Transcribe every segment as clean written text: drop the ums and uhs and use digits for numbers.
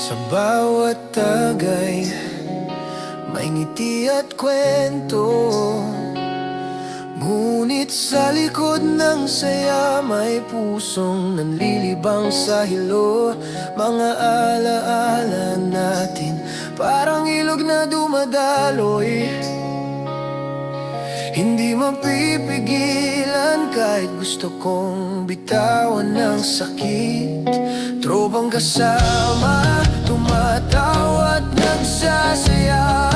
Sa bawat tagay, may ngiti at kwento. Ngunit sa likod ng saya, may pusong nanlilibang sa hilo. Mga alaala natin, parang ilog na dumadaloy. Hindi mapipigilan kahit gusto kong bitawan ng sakit. Tropang kasama, tumatawa at nagsasaya.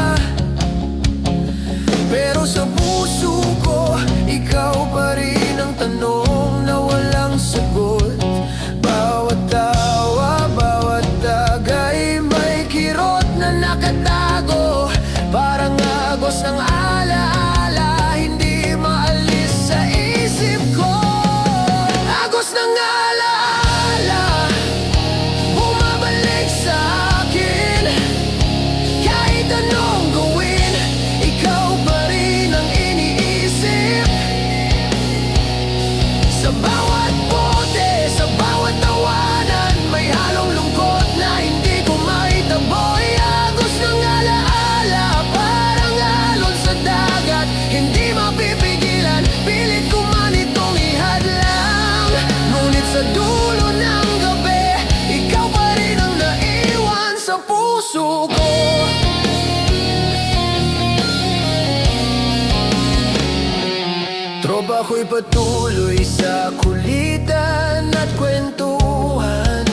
Pero sa puso ko, ikaw pa rin ang tanong na walang sagot. Bawat tawa, bawat tagay, may kirot na nakatago. Parang agos ng alaala, hindi maalis sa isip ko. Agos ng alaala, bumabalik sa akin. Kahit anong gawin, ikaw pa rin ang iniisip. Sa bawat bote, sa bawat tawanan, may halong lungkot na hindi ko maitaboy. Agos ng alaala, parang alon sa dagat, hindi mapipigilan, pilit ko man itong ihadlang. Ngunit sa dulo ng gabi, ikaw pa rin ang naiwan sa puso ko. Tropa ko'y patuloy sa kulitan at kwentuhan.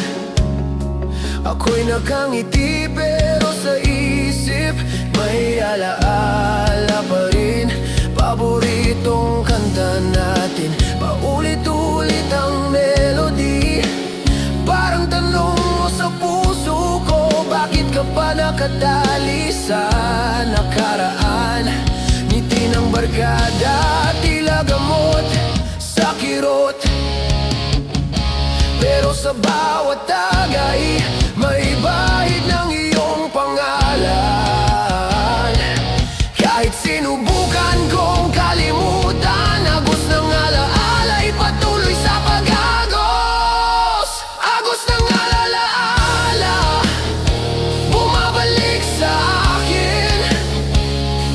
Ako'y nakangiti pero sa isip may alaala pa rin. Paboritong kanta natin, paulit-ulit ang melody. Parang tanong mo sa puso ko, bakit ka pa nakatali sa nakaraan? Ngiti ng barkada, tila gamot sa kirot. Pero sa bawat tagay, may bahid ng iyong pangalan. Kahit sinubukan kong kalimutan, agos ng alaala'y patuloy sa pag-agos. Agos ng alaala, bumabalik sa akin.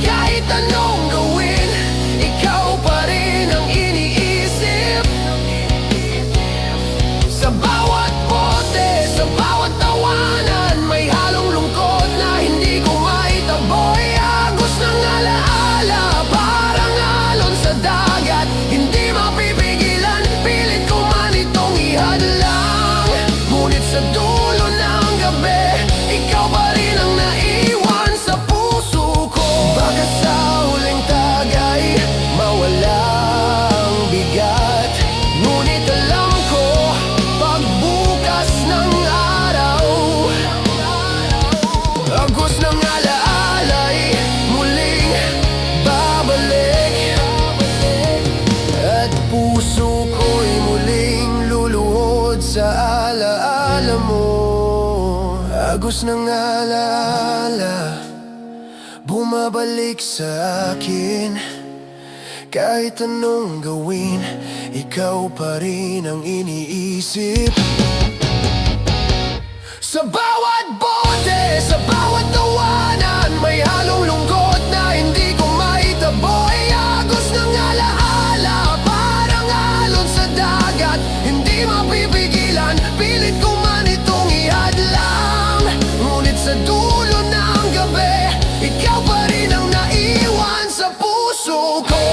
Kahit anong gawin, ikaw pa rin ang iniisip. Sa bawat bote, sa bawat tawanan, may halong lungkot na hindi ko maitaboy. Agos ng alaala, parang alon sa dagat, hindi mapipigilan, pilit ko man itong ihadlang. Ngunit sa dulo ng gabi, ikaw pa rin ang naiwan sa puso ko. Baka sa huling tagay, mawalang bigat, ngunit alam ko, pagbukas ng araw, agos ng alaala'y muling babalik. At puso ko'y muling luluhod sa alaala mo. Agos ng alaala, bumabalik sa akin. Kahit anong gawin, ikaw pa rin ang iniisip. Sa bawat bote, sa bawat tawanan, may halong lungkot na hindi ko maitaboy. Agos ng alaala, parang alon sa dagat, hindi mapipigilan, pilit ko man itong ihadlang. Ngunit sa dulo ng gabi, ikaw pa rin ang naiwan sa puso ko.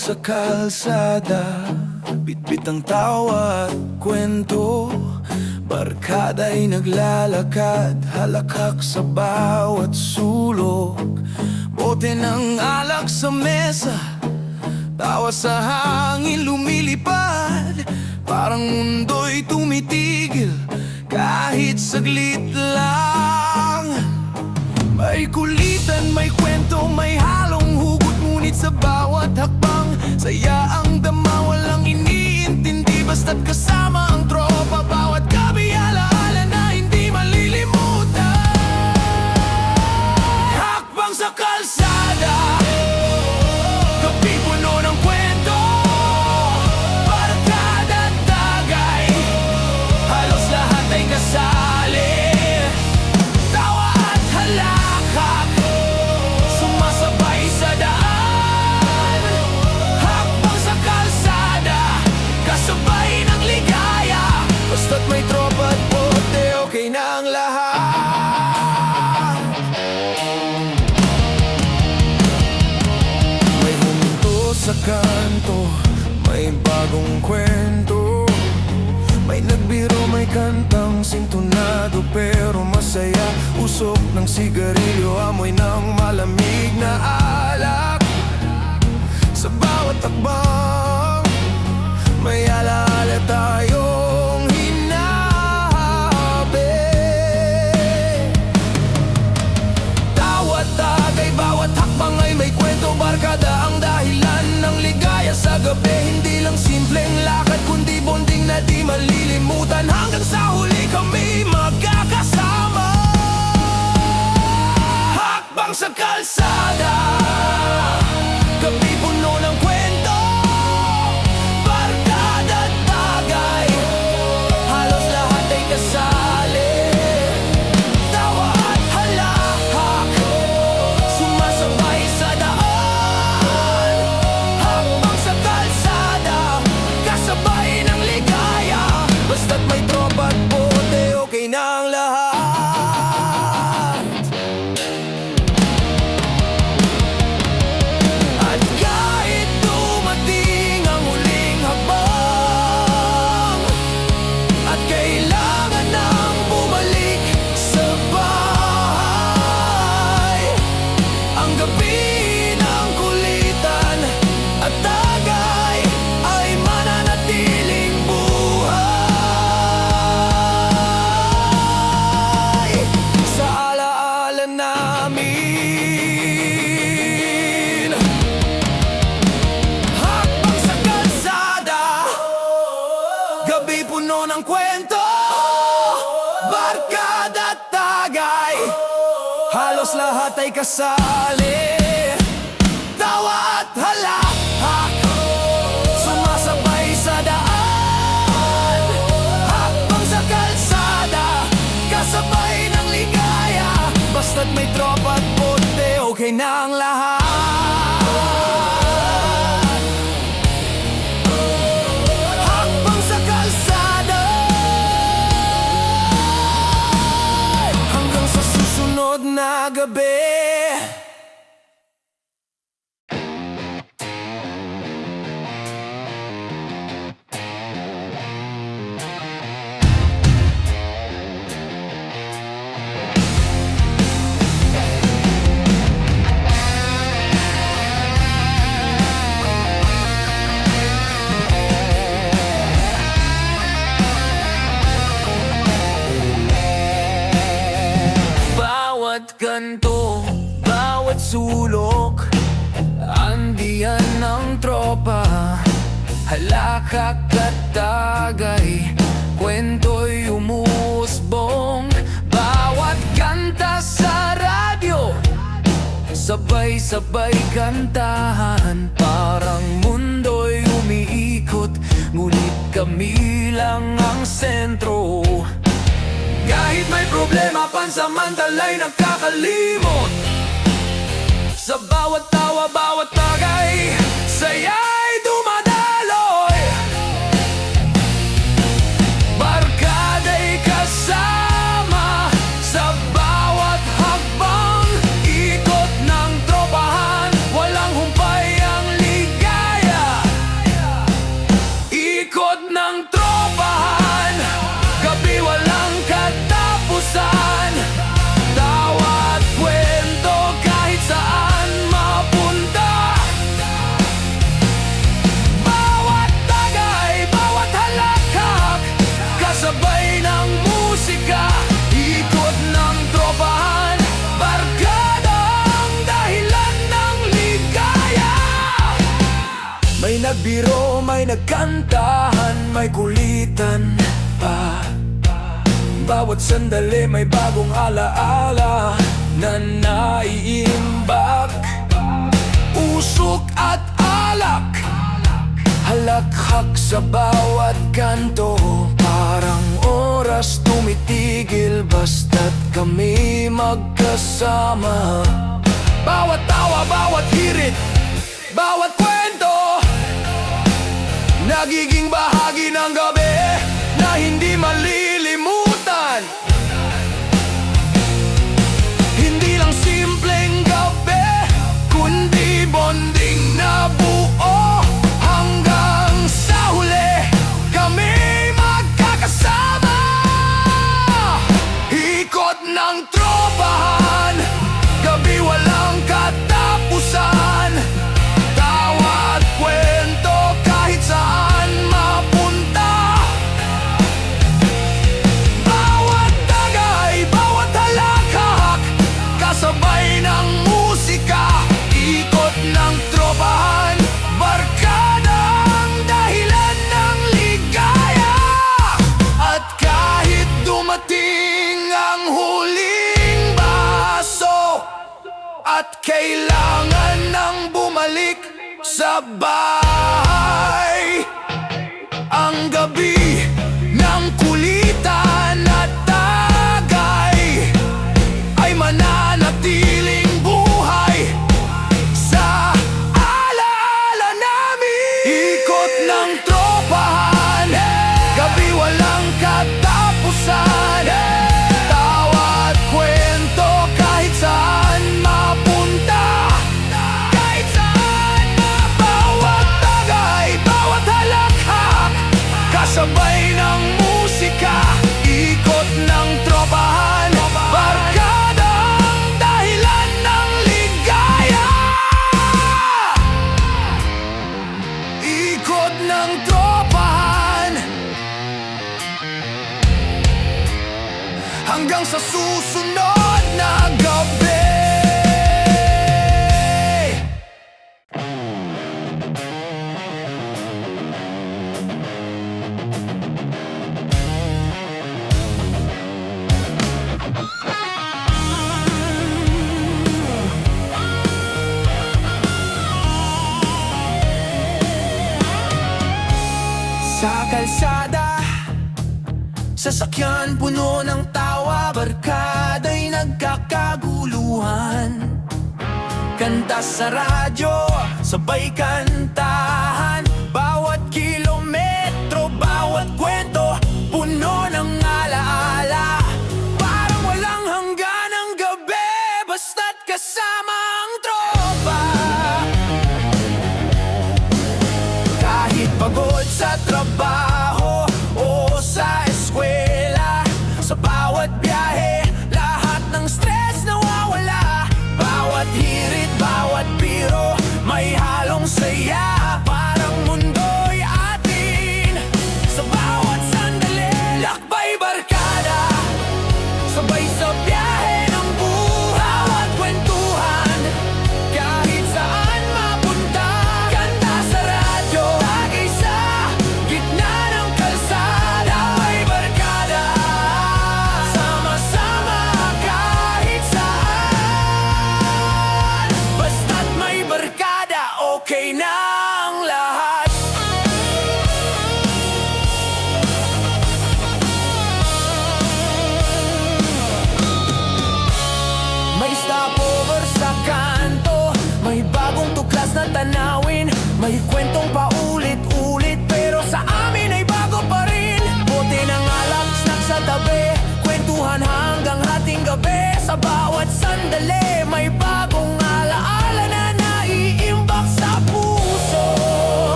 Sa kalsada, bitbit ang tawa at kwento. Barkada'y naglalakad, halakhak sa bawat sulok. Bote ng alak sa mesa, tawa sa hangin lumilipad. Parang mundo'y tumitigil kahit saglit lang. May kulitan, may kwento, may halong hugot, ngunit sa bawat hakbang saya ang dama, walang iniintindi basta't kasama ang tropa. Bawat gabi alaala na hindi malilimutan. Hakbang sa kalsada, gabi puno ng kwento, barkada at tagay, halos lahat ay kasali. Tawa at halakhak, sumasabay sa daan. Hakbang sa kalsada, kasabay ng ligaya. Basta't may tropa at bote, okay na ang lahat. May huminto sa kanto, may bagong kwento. May nagbiro, may kantang sintonado, pero masaya. Usok ng sigarilyo, amoy ng malamig na alak. Sa bawat takbang, may alaala tayong hinahabi. Tawat tagay, bawat hakbang ay may kwento. Barkada ang dahilan ng ligaya sa gabi. Hindi lang simpleng lakad, kundi bonding na di malilimutan. Hanggang sa huli kami magkakasama. Hakbang sa kalsada, gabi puno ng kwento, barkada at tagay, halos lahat ay kasali. Tawa at halakhak, sumasabay sa daan. Hakbang sa kalsada, kasabay ng ligaya. Basta't may tropa at bote, okay na ang lahat. At kahit dumating ang huling habang, at kailangan nang bumalik sa bahay, ang gabi ng kulitan at tagay ay mananatiling buhay sa alaala namin. Hakbang sa kalsada, gabi puno ng kwento, barkada at tagay, halos lahat ay kasali. Tawa at halakhak, sumasabay sa daan. Hakbang sa kalsada, kasabay ng ligaya. Basta't may tropa at bote, okay na ang lahat. Hakbang sa kalsada, hanggang sa susunod na gabi. Bawat kanto, bawat sulok, andiyan ng tropa. Halakhak at tagay, kwento'y umuusbong. Bawat kanta sa radyo, sabay-sabay kantahan. Parang mundo'y umiikot, ngunit kami lang ang sentro. Kahit may problema, pansamantala'y nagkakalimot. Sa bawat tawa, bawat tagay, saya'y dumadaloy. Barkada'y kasama sa bawat hakbang. Ikot ng tropahan, walang humpay ang ligaya. Ikot ng tropahan, gabi wala pinagkantahan, may kulitan pa. Bawat sandali may bagong alaala na naiimbak. Usok at alak, halakhak sa bawat kanto. Parang oras tumitigil basta't kami magkasama. Bawat tawa, bawat hirit, bawat kwento nagiging bahagi ng gabi na hindi malilimutan. Hindi lang simpleng gabi, kundi bonding na buo. Hanggang sa huli, kami magkakasama. Ikot ng tropahan, gabi walang katapusan. Tawat kwento kahit saan mapunta. Bawat tagay, bawat halakhak, kasabay ng musika. Ikot ng tropahan, barkada ang dahilan ng ligaya. At kahit dumating ang huling baso at kailangan nang bumalik sa bahay, ang gabi ng kulitan at tagay ay mananatiling buhay sa alaala namin. Ikot ng tropahan, gabi walang katapusan. Tawat kwento kahit saan mapunta. Kahit saan bawat tagay, bawat halakhak, kasabay ng musika. Ikot ng tropahan, barkada ang dahilan ng ligaya. Ikot ng tropahan, hanggang sa susunod na gabi. Sa kalsada, sasakyan puno ng tawa, barkada'y nagkakaguluhan. Kanta sa radyo, sabay kantahan. Bawat kilometro, bawat kwento, puno ng alaala. Parang walang hanggan ang gabi, basta't kasama ang tropa. Kahit pagod sa trabaho o sa eskwela, sa bawat biyahe, lahat ng stress nawawala. Bawat hirit, bawat biro, may halong saya. Parang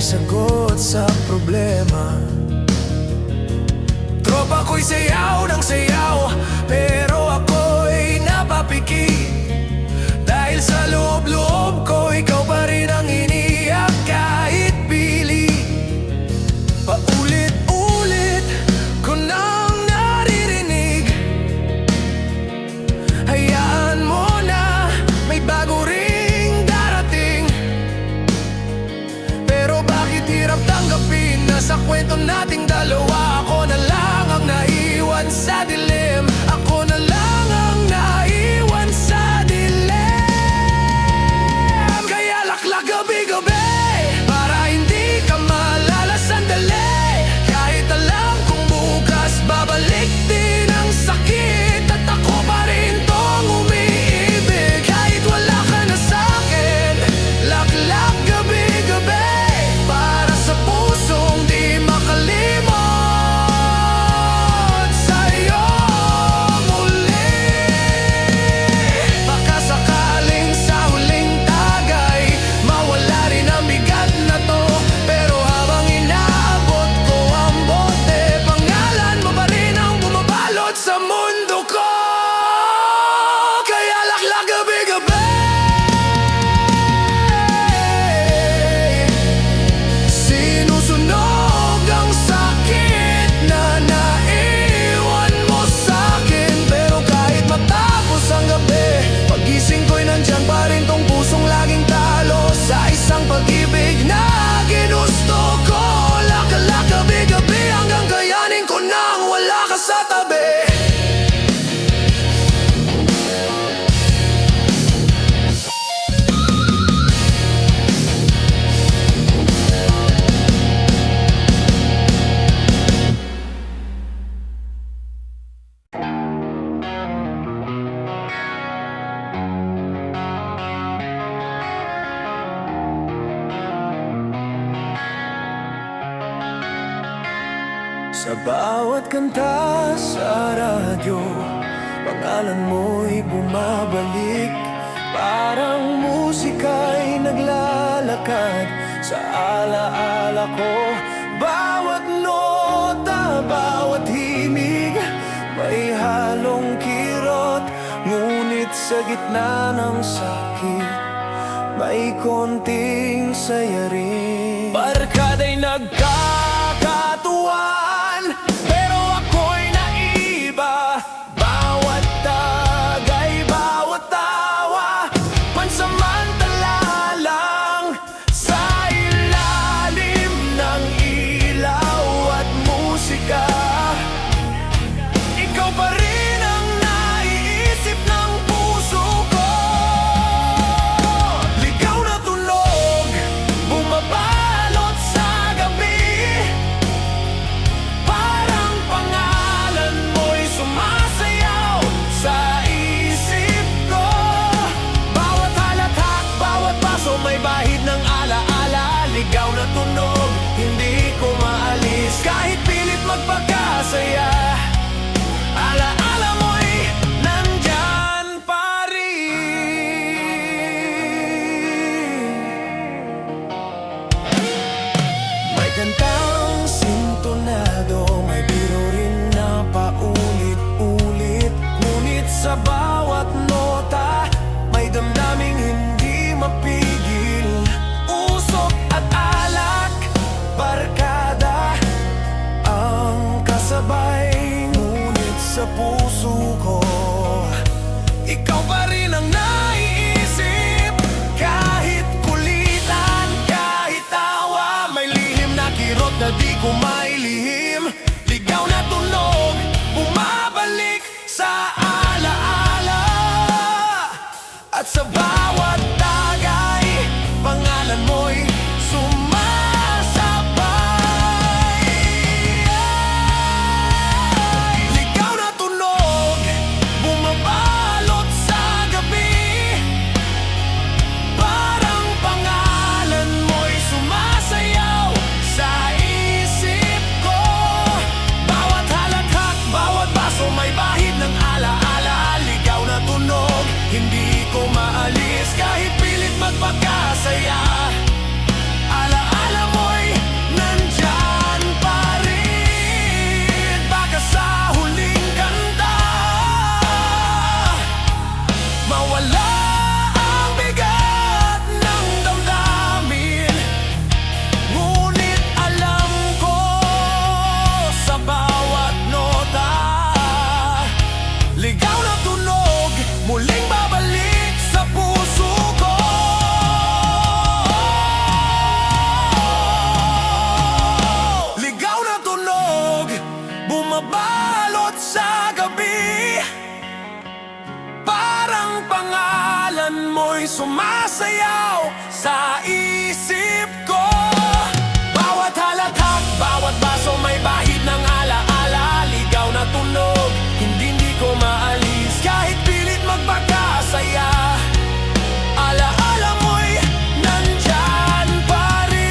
sagot sa problema. Tropa ko'y sayaw ng sayaw, pero ako'y napapiki. Dahil sa loob-loob ko, ikaw pa rin ang iniyak kahit pili. Paulit-ulit ko nang naririnig, hayaan mo na may bago ring darating. Pero bakit hirap tanggapin na sa kwento nating dalawa ako na lang ang naiwan sa dilim? Ako na lang ang naiwan sa dilim. Kaya laklak gabi-gabi para hindi ka maalala sandali. Kahit alam kong bukas babalik din ang sakit, at ako pa rin tong umiibig. Kahit wala ka na sa'kin, laklak gabi-gabi para sa pusong di makalimot sa'yo muli. Baka sakaling sa huling tagay mawala rin ang bigat na to, pero habang inaabot ko ang bote, pangalan mo pa rin ang bumabalot sa mundo ko. Kaya laklak gabi-gabi, sinusunog ang sakit na naiwan mo sa'kin. Pero kahit matapos ang gabi, pagising ko'y nandyan pa rin tong pusong laging talo sa isang pag-ibig na ginusto ko. Laklak gabi-gabi hanggang kayanin ko nang wala ka sa tabi. Sa bawat kanta sa radyo, pangalan mo'y bumabalik. Parang musika'y naglalakad sa alaala ko. Bawat nota, bawat himig, may halong kirot. Ngunit sa gitna ng sakit, may konting saya rin. Barkada'y nagkakatuwan, pero ako'y naiba. Bawat tagay, bawat tawa, pansamantala lang. Sa ilalim ng ilaw at musika, ikaw pa rin ang naiisip ng puso ko. Ligaw na tunog, bumabalot sa gabi. Parang pangalan mo'y sumasayaw sa isip ko. Bawat halakhak, bawat paso may bahid ng alaala. Ligaw na tunog, hindi ko maalis. Kahit pilit magpakasaya, alaala mo'y nandyan pa rin. May kantang sintonado, may biro rin na paulit-ulit. Ngunit sa bawat nota, may damdaming hindi mapigil. Usok at alak, barkada ang kasabay. Ngunit sa puso ko, ikaw pa rin ang naiisip. Kahit kulitan, kahit tawa, may lihim na kirot na di ko mailihim. Ligaw na tunog, bumabalik sa alaala. At sa bawat tagay, pangalan mo'y sumasabay. Ligaw na tunog, lumulupot sa gabi. Parang pangalan mo'y sumasayaw sa isip ko. Bawat halakhak, bawat baso may bahid ng alaala. Ligaw na tunog, hindi ko maalis. Kahit pilit magpakasaya, alaala mo'y nandyan pa rin.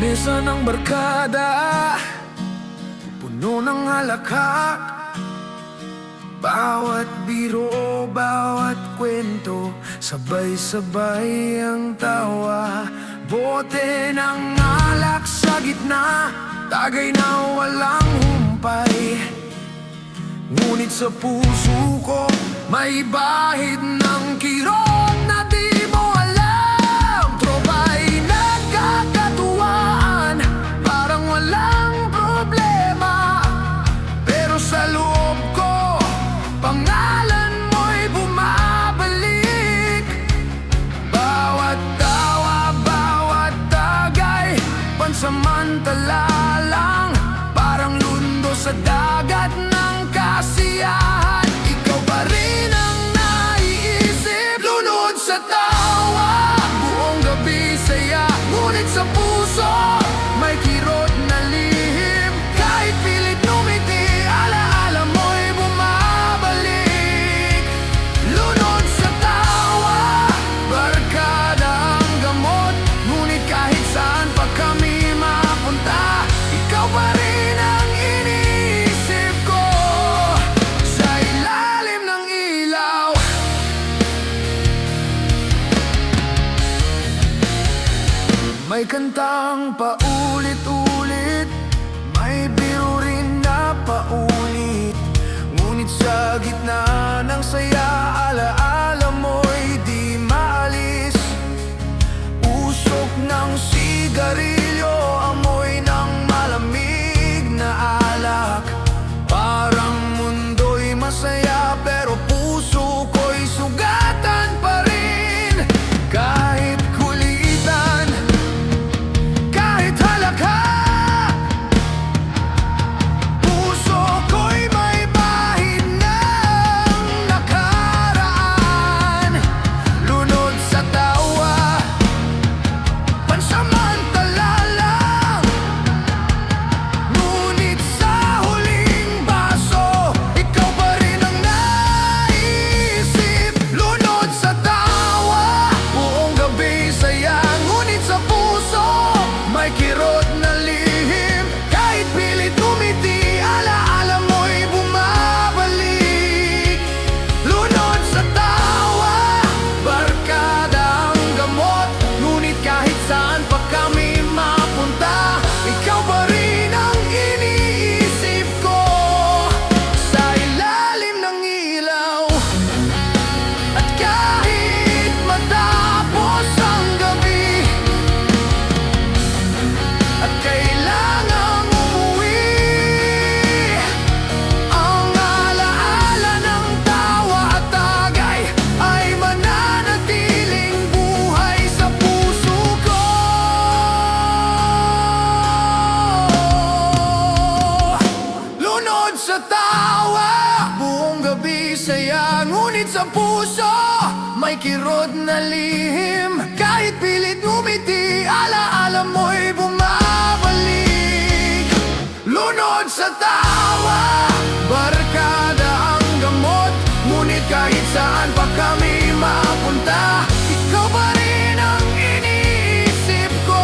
Mesa ng barkada, puno ng halakhak. Bawat biro, bawat kwento, sabay-sabay ang tawa. Bote ng alak sa gitna, tagay na walang humpay. Ngunit sa puso ko, may bahid ng kirot na di mo alam. Tropa'y nagkakatuwaan, parang walang problema. Pero sa loob ko, pangalan mo'y bumabalik. Bawat tawa, bawat tagay, pansamantala lang. Parang lundo sa dagat ng kasiyahan. Ikaw pa rin ang naiisip, lunod sa tawa. Buong gabi saya, ngunit sa puso may kirot na lihim. Kahit pilit numiti, alaala mo'y bumabalik. Lunod sa tawa, barkada ang gamot. Ngunit kahit saan pa kami mapunta, ikaw pa rin ang iniisip ko. Sa ilalim ng ilaw, may kantang paulit-ulit, may biro rin na paulit. Ngunit sa gitna ng saya, alaala mo'y di maalis. Usok ng sigarilyo, amoy ng malamig na alak. Parang mundo'y masaya, pero puso ko'y sugatan pa rin. Kahit kulitan, kahit halakhak, puso ko'y may bahid ng nakaraan. Lunod sa tawa, pansamantala lang. Ngunit sa huling baso, ikaw pa rin ang naisip. Lunod sa tawa, buong gabi saya. Ngunit sa puso, may kirot na lihim. Kahit pilit umiti, alaala mo'y bumabalik. Lunod sa tawa, barkada ang gamot. Ngunit kahit saan pa kami mapunta, ikaw pa rin ang iniisip ko. Sa ilalim ng ilaw, at kahit matapos ang gabi, at kailangang umuwi, ang alaala ng tawa at tagay ay mananatiling buhay sa puso ko. Lunod sa tawa, buong gabi saya. Ngunit sa puso, may kirot na lihim. Kahit pilit ngumiti, alaala mo'y bumabalik. Lunod sa tawa, barkada ang gamot. Ngunit kahit Kahit saan pa kami mapunta, ikaw pa rin ang iniisip ko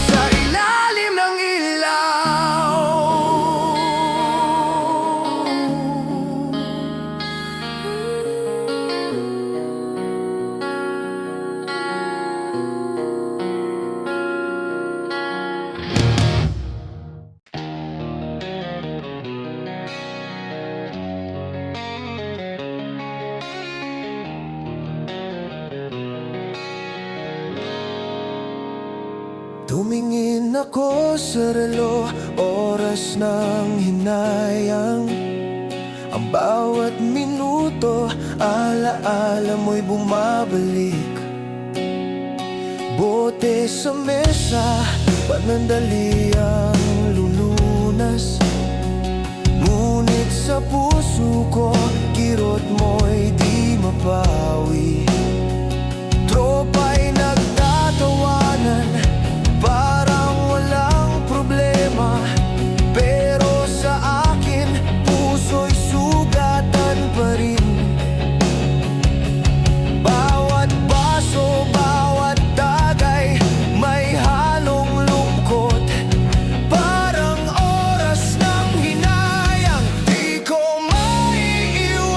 sa ilalim ng ilaw. Tumingin ako sa relo, oras ng hinayang. Ang bawat minuto, alaala mo'y bumabalik. Bote sa mesa, panandali ang lulunas. Ngunit sa puso ko, kirot mo'y di mapawi. Tropa'y nagtatawanan, parang walang problema. Pero sa akin, puso'y sugatan pa rin. Bawat baso, bawat tagay, may halong lungkot. Parang oras ng hinayang, di ko maiiwasan.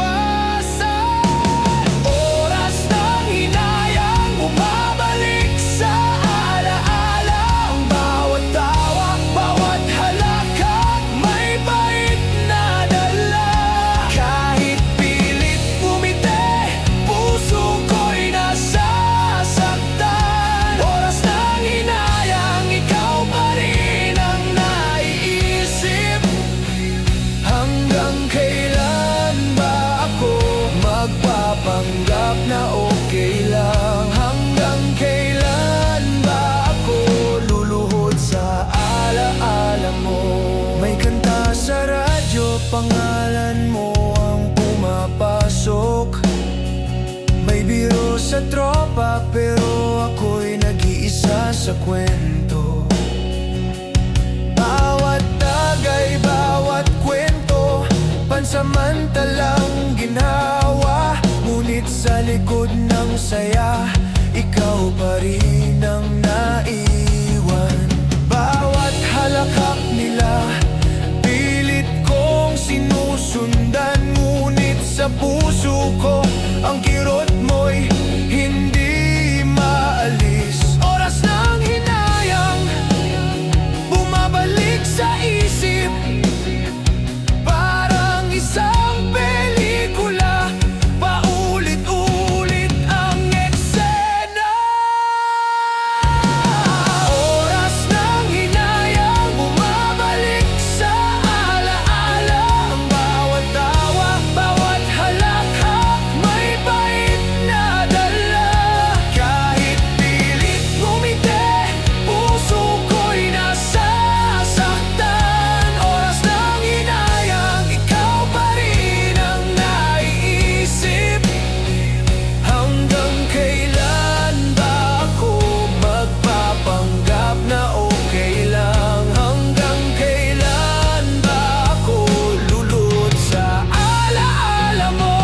Oras ng hinayang, bumabalik sa alaala. Ang bawat tawa, bawat halakhak, may bait na dala. Kahit pilit bumiti, puso ko'y nasasaktan. Oras ng hinayang, ikaw pa rin ang naiisip. Hanggang kailan ba ako magpapanggap na okay lang? Hanggang kailan ba ako luluhod sa alaala mo? May kanta sa radyo, pangalan mo ang pumapasok. May biro sa tropa, pero ako'y nag-iisa sa kwento. Bawat tagay, bawat kwento, pansamantalang ginawa. Ngunit sa likod ng saya, ikaw pa rin ang naiwan. Bawat halakhak nila, pilit kong sinusundan. Ngunit sa puso ko, ang kirot mo'y hindi maalis. Oras ng hinayang, bumabalik sa isip. Parang isang pelikula, paulit-ulit ang eksena. Oras ng hinayang, bumabalik sa alaala. Ang bawat tawa, bawat halakhak, may bait na dala. Kahit pilit ngumiti, puso ko'y nasasaktan. Oras ng hinayang, ikaw pa rin ang naiisip. Hanggang kailan ba ako magpapanggap na okay lang? Hanggang kailan ba ako lulod sa alaala mo?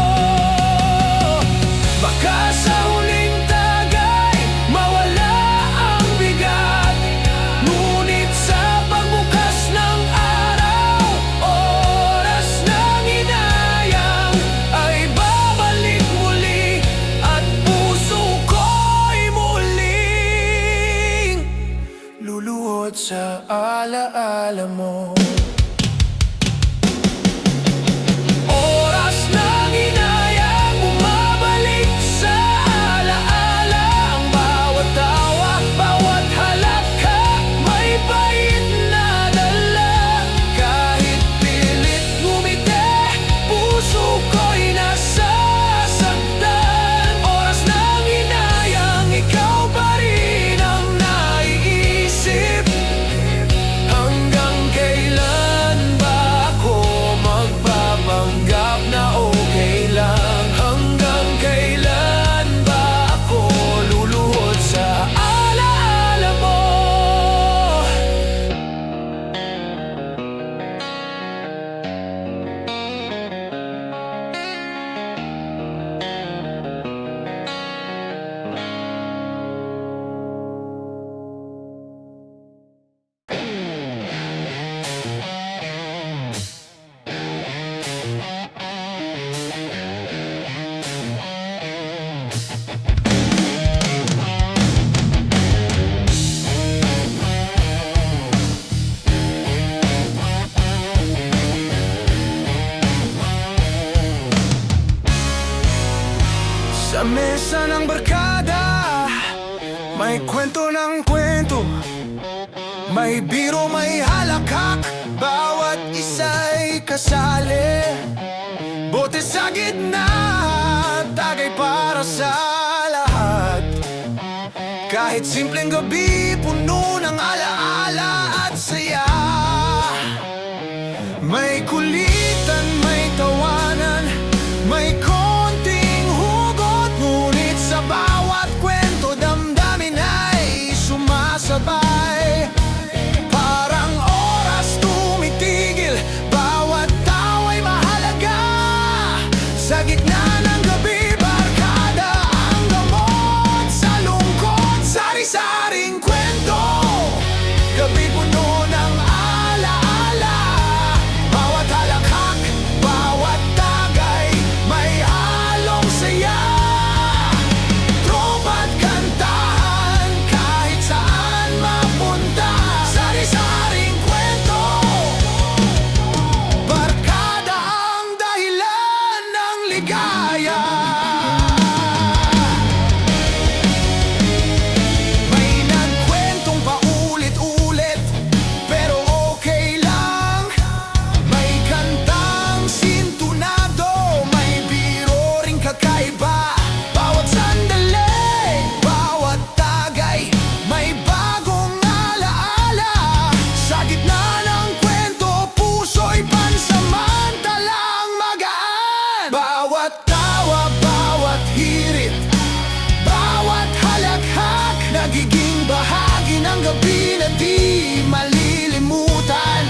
Baka sa huling tagay, mawala ang bigat. Ngunit sa pagbukas ng araw, oras ng hinayang ay babalik muli. At puso ko'y muling luluhod sa alaala mo. Oras ng hinayang, bumabalik sa alaala. Ang bawat tawa, bawat halakhak, may bait na dala. Kahit pilit ngumiti, puso ko'y nasasaktan. Oras ng hinayang, ikaw pa rin ang naiisip. Hanggang kailan Sa mesa ng barkada, may kwento ng kwento, may biro, may halakhak, bawat isa'y kasali. Bote sa gitna, tagay para sa lahat. Kahit simpleng gabi, puno ng alaala at saya. May kulitan, may tawanan, may konting hugot, ngunit sa bawat kwento, damdamin ay sumasabay. Parang oras tumitigil, bawat tawa'y mahalaga. Sa gitna ng gabi, barkada ang gamot sa lungkot. Sari-saring kwento, gabi puno ng alaala. Bawat halakhak, bawat tagay, may halong saya. Tropa't kantahan, kahit saan mapunta. Sari-saring kwento, barkada ang dahilan ng ligaya. May nagkwentong paulit-ulit, pero okay lang. May kantang sintunado, may biro ring kakaiba. Bawat sandali, bawat tagay, may bagong alaala. Sa gitna ng kwento, puso'y pansamantalang magaan. Bawat tawa, bawat hirit, bawat halakhak, nagiging bahagi ng gabi na di malilimutan.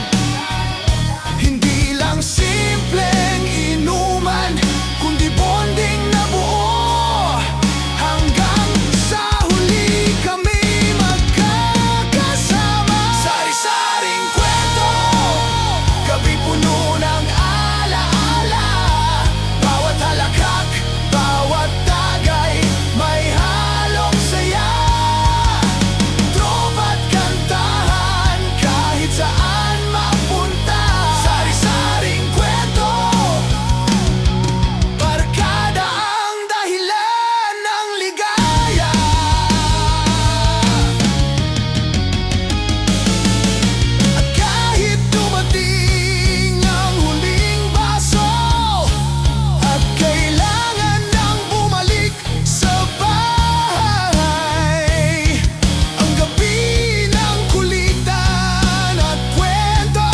Hindi lang simpleng inuman, kundi bonding na buo. Hanggang sa huli kami magkakasama. Sari-saring kwento, gabi puno ng alaala. Bawat halakhak, bawat tagay, may halong saya. Tropa't kantahan, kahit saan mapunta. Sari-saring kwento, barkada ang dahilan ng ligaya. At kahit dumating ang huling baso, at kailangan nang bumalik sa bahay, ang gabi ng kulitan at kwento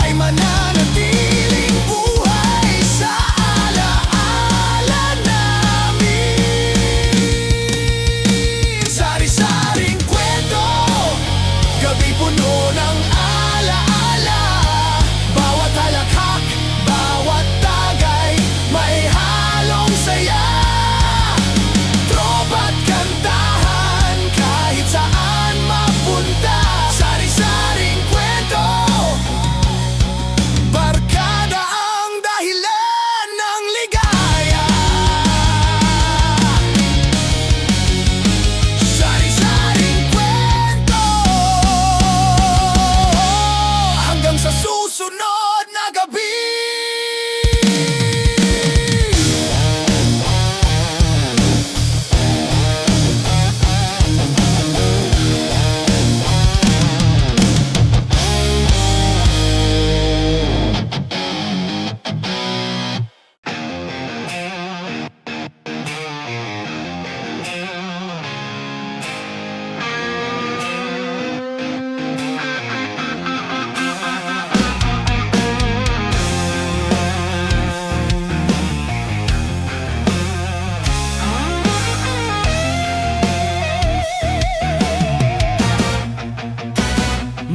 ay mananatiling buhay sa alaala namin. Sari-saring kwento, gabi puno ng alaala. Bawat halakhak, bawat tagay, may halong saya. Tropa't kantahan, kahit saan mapunta. Sari-saring kwento, barkada ang dahilan ng ligaya. Sari-saring kwento, hanggang sa susunod na gabi.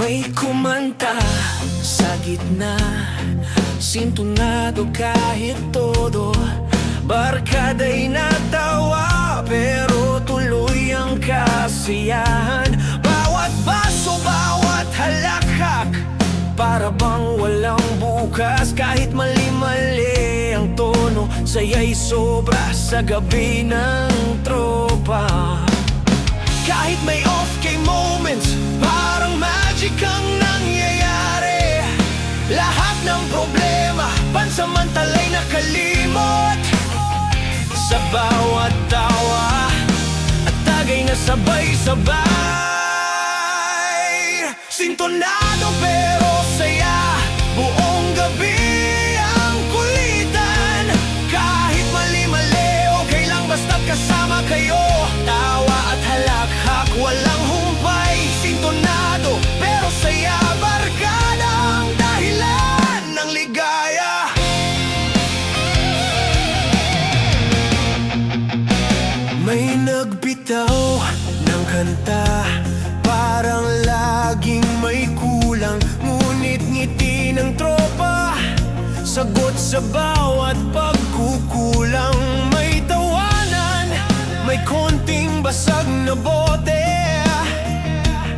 May kumanta sa gitna, sintunado kahit todo. Barkada'y natawa, pero tuloy ang kasiyahan. Bawat baso, bawat halakhak, para bang walang bukas. Kahit mali-mali ang tono, saya'y sobra sa gabi ng tropa. Kahit may off-key moments, parang magic ang nangyayari. Lahat ng problema, pansamantalay nakalimot. Sa bawat sabay. Sintonado pero saya, buong gabi ang kulitan. Kahit mali-mali, okay lang basta't kasama kayo. Tawa at halakhak, walang humpay. Sintonado pero saya, barkada ang dahilan ng ligaya. May nagbitaw ng kanta, parang laging may kulang. Ngunit ngiti ng tropa, sagot sa bawat pagkukulang. May tawanan, may konting basag na bote,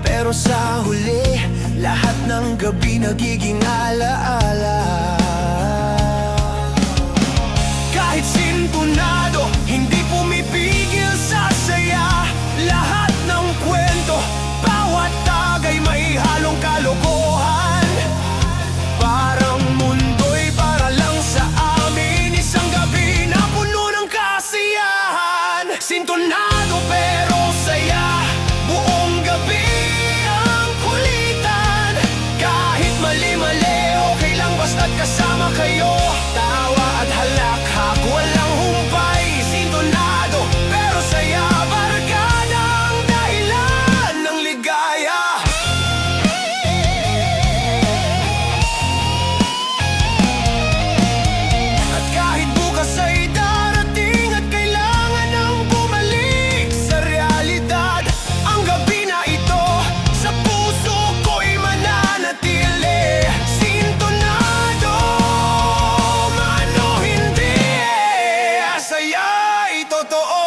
pero sa huli, lahat ng gabi nagiging alaala. Kahit sintonado, hindi pumipigil sa saya. Lahat ng kwento, bawat tagay may halong kalokohan. Parang mundo'y para lang sa amin, isang gabi na puno ng kasiyahan. Sintonado pero saya, buong gabi ang kulitan. Kahit mali-mali, okay lang basta't kasama kayo. Tawa at halakhak, walang humpay. Sintonado pero saya, barkada ang dahilan ng ligaya. At kahit bukas ay darating at kailangan nang bumalik sa realidad, ang gabi na ito sa puso ko'y mananatili. Sintonado man o hindi, saya'y totoo.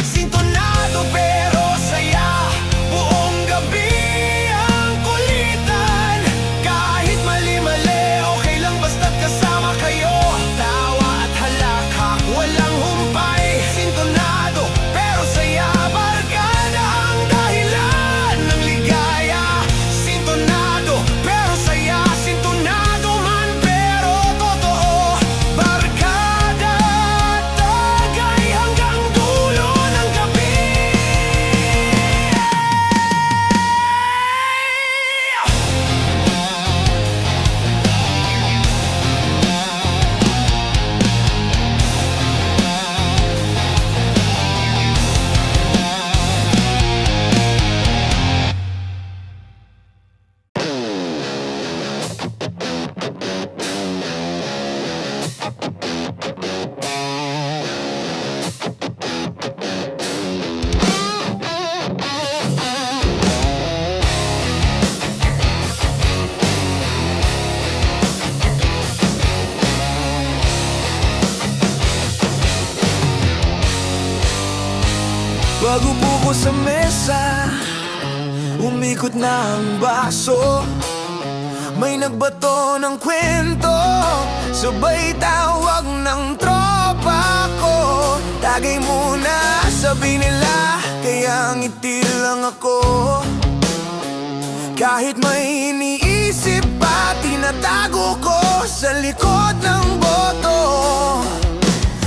Sintonado pero saya, buong gabi ang kulitan. Kahit mali-mali, okay lang basta't kasama kayo. Tawa at halakhak, walang humpay. Sintonado pero saya, barkada ang dahilan ng ligaya. Sintonado pero saya, sintonado man pero totoo. Barkada at tagay hanggang dulo ng gabi. Bago buko sa mesa, umikot na ang baso. May nagbato ng kwento, sabay tawag ng tropa ko. Tagay muna, sabi nila, kaya ngiti lang ako. Kahit may iniisip pa, tinatago ko sa likod ng boto.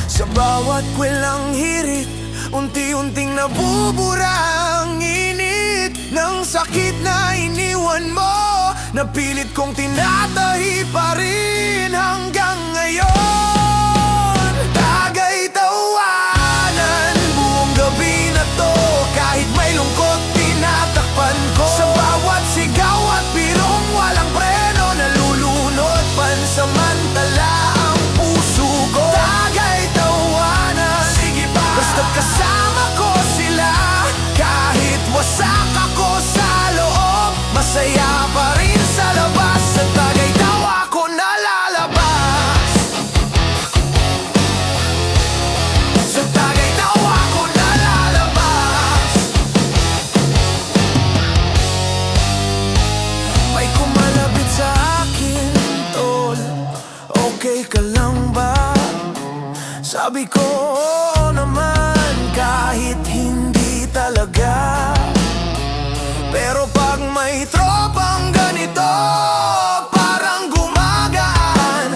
Sa bawat kwelang hirit, unti-unting nabubura ang init ng sakit na iniwan mo. Napilit kong tinatahi pa rin hanggang ngayon. Tagay tawanan, buong gabi na to. Kahit may lungkot, tinatakpan ko. Sa bawat sigaw at birong walang preno, nalulunod pansamantala ang puso ko. Tagay tawanan, sige ba, basta't kasama ko sila. Kahit wasak ako sa loob, masaya pa rin sa labas. Sa tagay daw ako nalalabas. Sa tagay daw ako nalalabas. May kumalapit sa akin, tol, okay ka lang ba? Sabi ko, oo naman, kahit hindi talaga. Pero pag may tropang ganito, parang gumagaan.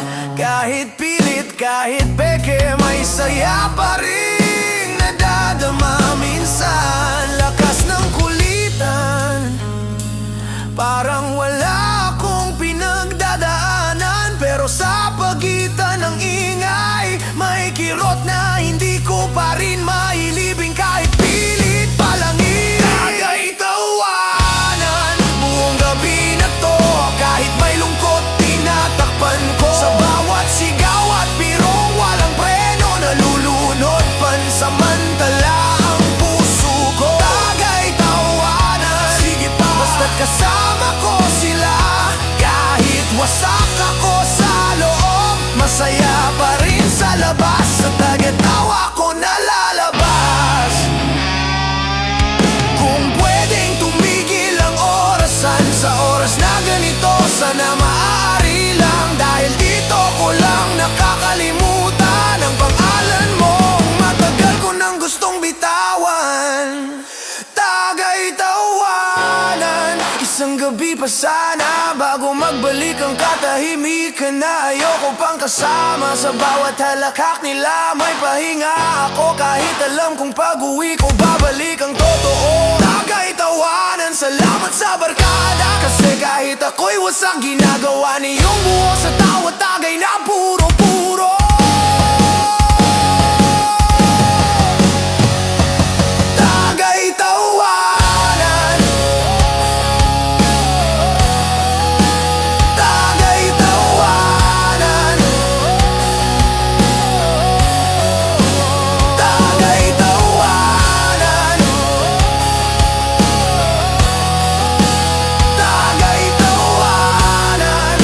na maaari lang. Dahil dito ko lang nakakalimutan ang pangalan mo. Matagal ko nang gustong bitawan. Tagay-tawanan, isang gabi pa sana bago magbalik ang katahimikan na ayoko pang kasama. Sa bawat halakhak nila may pahinga ako, kahit alam kong pag-uwi ko babalik ang totoo. Tagay-tawanan, salamat sa barkada, kasi kahit ako'y wasak ginagawa niyong buo sa tawat tagay na puro-puro. Tagay-tawanan, tagay-tawanan, tagay-tawanan, tagay-tawanan.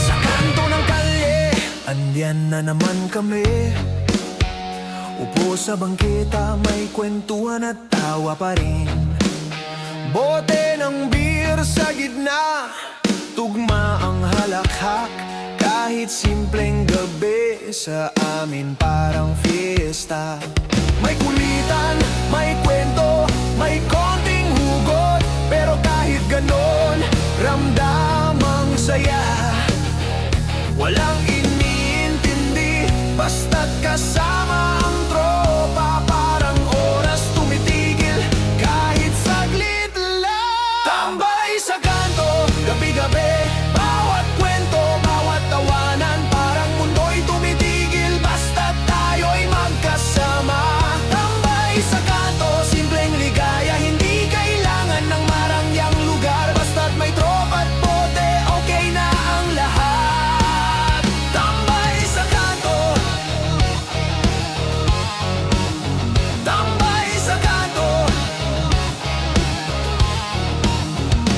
Sa kanto ng kalye, andyan na naman kami. Upo sa bangketa, may kwentuhan at tawa pa rin. Bote ng beer sa gitna, tugma ang halakhak. Kahit simpleng gabi, sa amin parang fiesta. May kulitan, may kwento, may konting hugot, pero kahit ganon, ramdam ang saya. Walang iniintindi, basta't kasama ang tropa. Parang oras tumitigil, kahit saglit lang. Tambay sa kanto, gabi-gabi, bawat kwento, bawat tawanan. Parang mundo'y tumitigil, basta't tayo'y magkasama. Tambay sa kanto, simpleng ligaya, hindi kailangan ng marangyang lugar. Basta't may tropa't bote, okay na ang lahat. Tambay sa kanto, tambay sa kanto.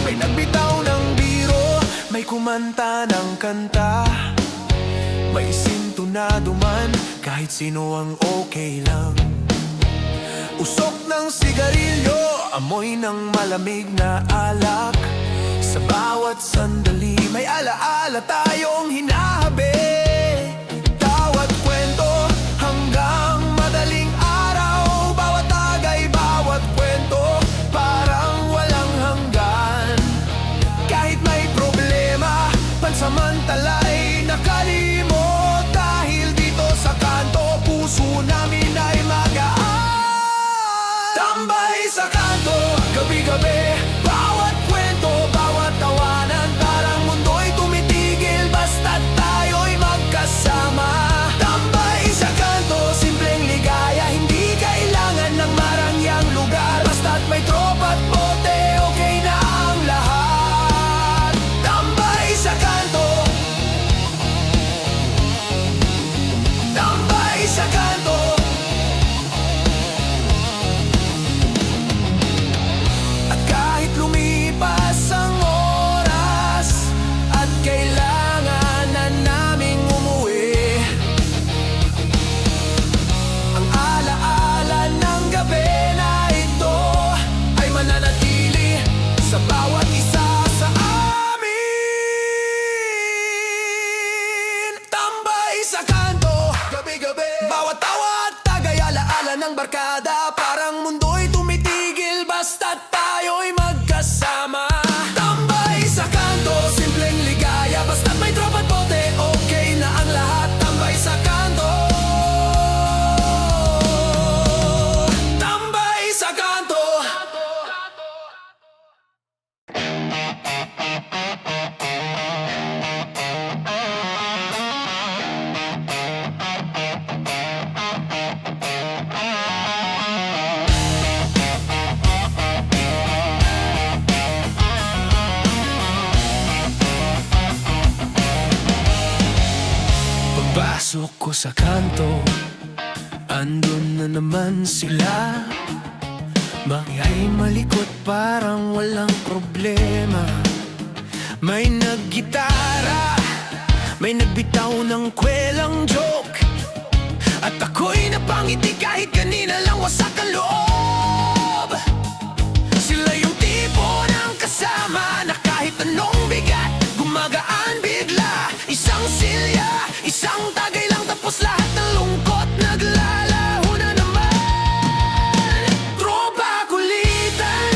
May nagbitaw ng biro, may kumanta ng kanta, may sintonado man, kahit sino ang okay lang. Usok ng sigarilyo, amoy ng malamig na alak. Sa bawat sandali, may alaala tayong hinahabi. Bawat kwento hanggang madaling araw, bawat tagay, bawat kwento, parang walang hanggan. Kahit may problema, pansamantala'y nakalimot. Dahil dito sa kanto, puso namin ay magaan. Tambay sa kanto, gabi-gabi, bawat kwento, bawat tawanan. Parang mundo'y tumitigil, basta't tayo'y magkasama. Tambay sa kanto, simpleng ligaya, hindi kailangan ng marangyang lugar. Basta't may tropa't bote, okay na ang lahat. Tambay sa kanto, Pasok ko sa kanto, andun na naman sila. Mangyahay malikot parang walang problema. May naggitara, may nagbitaw ng kwelang joke, at ako'y napangiti kahit kanina lang wasak ang loob. Sila yung tipo ng kasama na kahit anong bigat gumagaan bigla. Isang silya, isang tagay lang, tapos lahat ng lungkot naglalaho na naman. Tropa kulitan,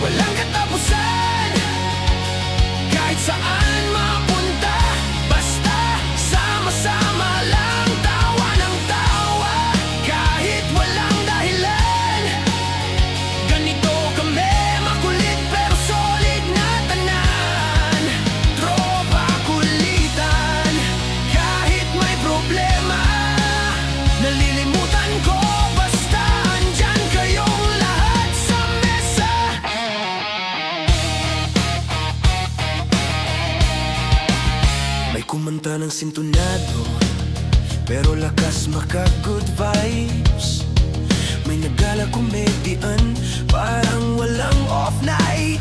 walang katapusan. Kahit saan mapunta, basta sama-sama lang, tawa ng tawa, kahit walang dahilan. Ganito kami, makulit pero solid na tanan. Tropa kulitan, kahit may problema, nalilimutan ko basta andyan kayong lahat sa mesa. May kumanta ng sintonado, pero lakas maka-good vibes. May nagala komedyan, parang walang off night.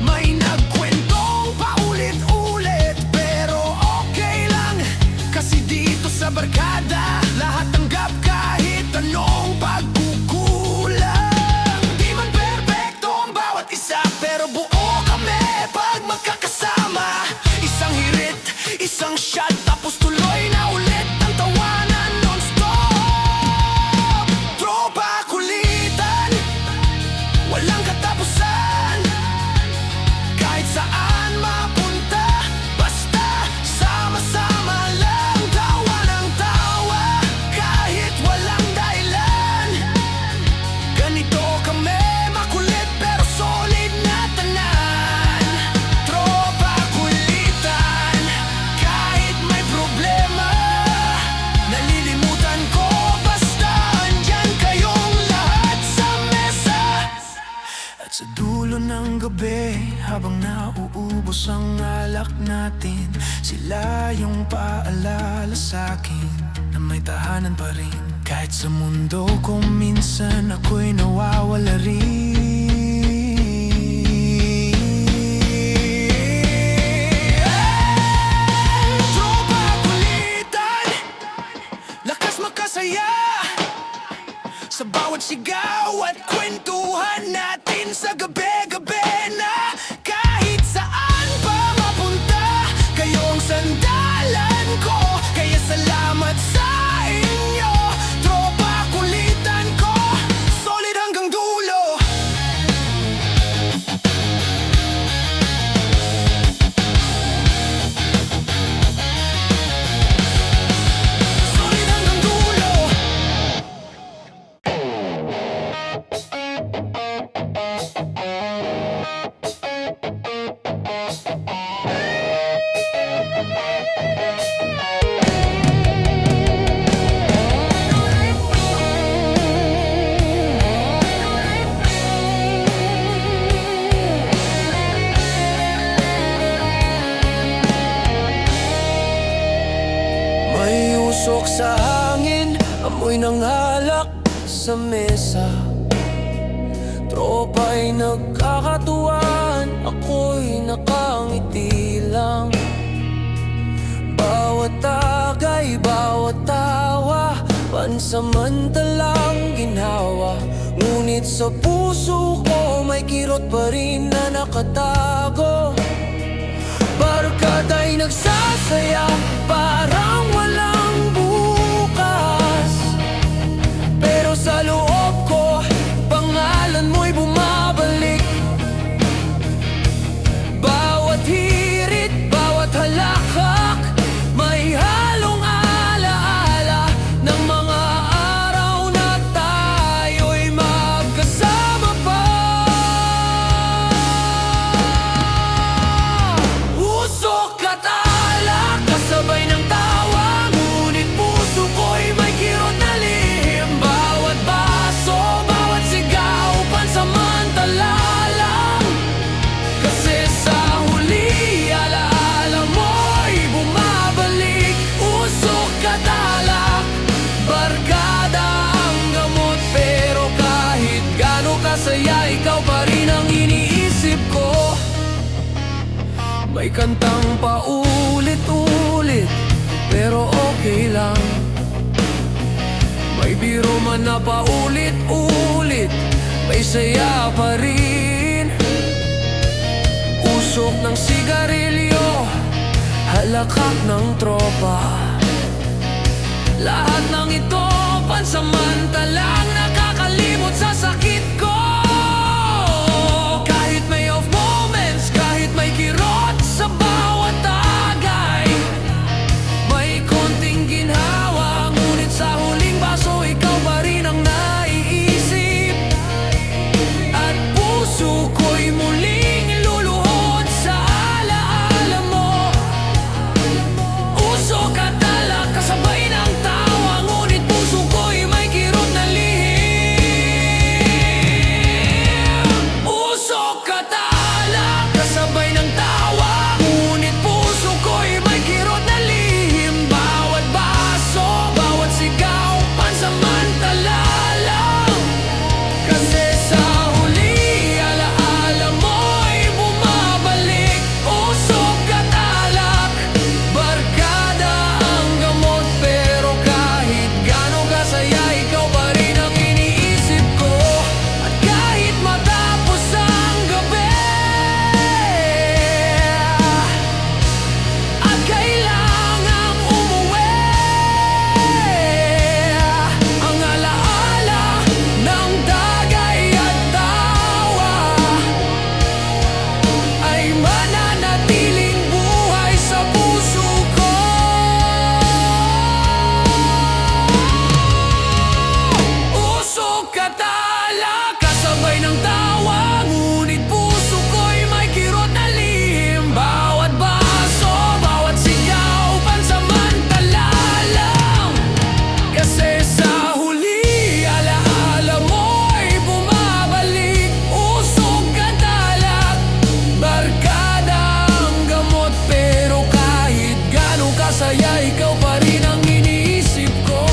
May nagkwentong paulit-ulit, pero okay lang, kasi dito sa barkada lahat tanggap kahit anong pagkukulang. Di man perfecto ang bawat isa, pero buo kami pag magkakasama. Isang hirit, isang shot, tapos tuloy na ulit ang tawanan non-stop. Tropa kulitan, walang katapusan. Kahit saan mapunta, basta sama-sama lang, tawa ng tawa, kahit walang dahilan. Ganito kami, makulit pero solid na tanan. Tropa kulitan, kahit may problema, nalilimutan ko basta andyan kayong lahat sa mesa. At sa dulo ng gabi, habang nauubos ang alak natin, sila yung paalala sa'kin na may tahanan pa rin. Kahit sa mundo ko minsan ako'y nawawala rin. Tropa kulitan, lakas makasaya sa bawat sigaw at kwentuhan natin sa gabi-gabi na kahit saan pa mapunta, kayong sandalan ko, kaya salamat sa inyo. Tropa kulitan ko, solid hanggang dulo. Solid hanggang dulo. May usok sa hangin, amoy ng alak sa mesa. Tropa'y nagkakatuwaan, ako'y nakangiti lang. Bawat tagay, bawat tawa, pansamantalang ginhawa. Ngunit sa puso ko may kirot pa rin na nakatago. Barkada'y nagsasaya, parang walang bukas. Pero sa loob ko, pangalan mo'y bumabalik. Bawat hirit, bawat halakhak, may halong alaala ng mga araw na tayo'y magkasama pa. Usok at alak, kasabay ng May kantang paulit-ulit, pero okay lang. May biro man na paulit-ulit, may saya pa rin. Usok ng sigarilyo, halakak ng tropa. Lahat ng ito pansamantalang nakakalimot sa sakit ko. Kahit may off moments, kahit may kirot sa bawat tagay, may konting ginhawa, ngunit sa huling baso ikaw pa rin ang naiisip. At puso ko'y muling luluhod sa alaala mo. Usok at alak kasabay ng tawa, ngunit puso ko'y may kirot na lihim. Usok at alak kasabay ng tawa, ngunit puso ko'y may kirot na lihim. Bawat baso, bawat sigaw, pansamantala lang. Kasi sa huli, alaala mo'y bumabalik. Usok at alak, barkada ang gamot. Pero kahit gaano kasaya, ikaw pa rin ang iniisip ko. At kahit matapos ang gabi, at kailangang umuwi, ang alaala ng tagay at tawa ay mananatiling buhay sa puso ko. Usok at alak kasabay ng tawa, ngunit puso ko'y may kirot na lihim. Bawat baso, bawat sigaw, pansamantala lang. Kasi sa huli, alaala mo'y bumabalik. Usok at alak, barkada ang gamot. Pero kahit gaano kasaya, ikaw pa rin ang iniisip ko.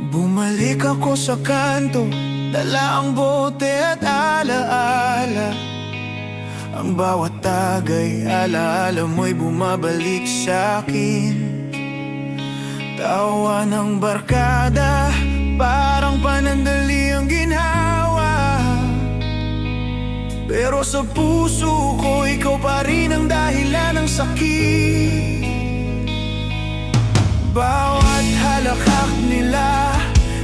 Bumalik ako sa kanto, dala ang bote at alaala. Ang bawat tagay, alaala mo'y bumabalik sa'kin. Tawa ng barkada, parang panandali ang ginhawa. Pero sa puso ko, ikaw pa rin ang dahilan ng sakit. Bawat halakak nila,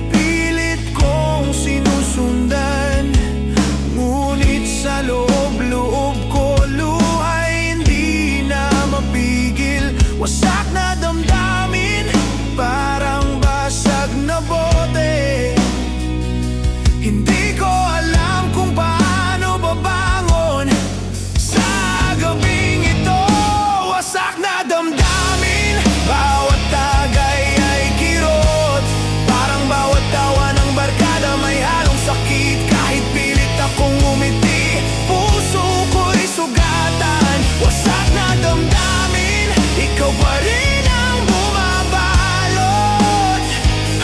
pilit kong sinusundan. Ngunit sa loob-loob ko, luhay hindi na mapigil. Wasak na damdamin, parang basag na bote. Hindi ko alam kung paano babangon sa gabing ito. Wasak na damdamin, bawat tagay ay kirot. Parang bawat tawa ng barkada may halong sakit. Kahit pilit akong umiti, puso ko'y sugatan. Wasak na damdamin, ikaw pa rin ang bumabalot.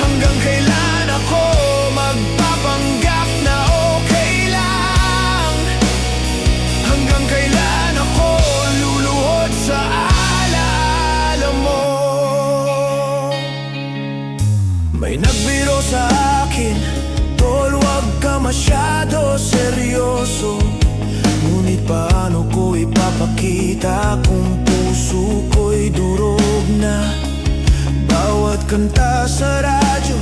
Hanggang kailan ako magpapanggap na okay lang? Hanggang kailan ako luluhod sa alaala mo? May nagbiro sa akin, tol, wag ka masyado seryoso. Ngunit paano ko ipapakita kung puso ko'y durog na? Bawat kanta sa radyo,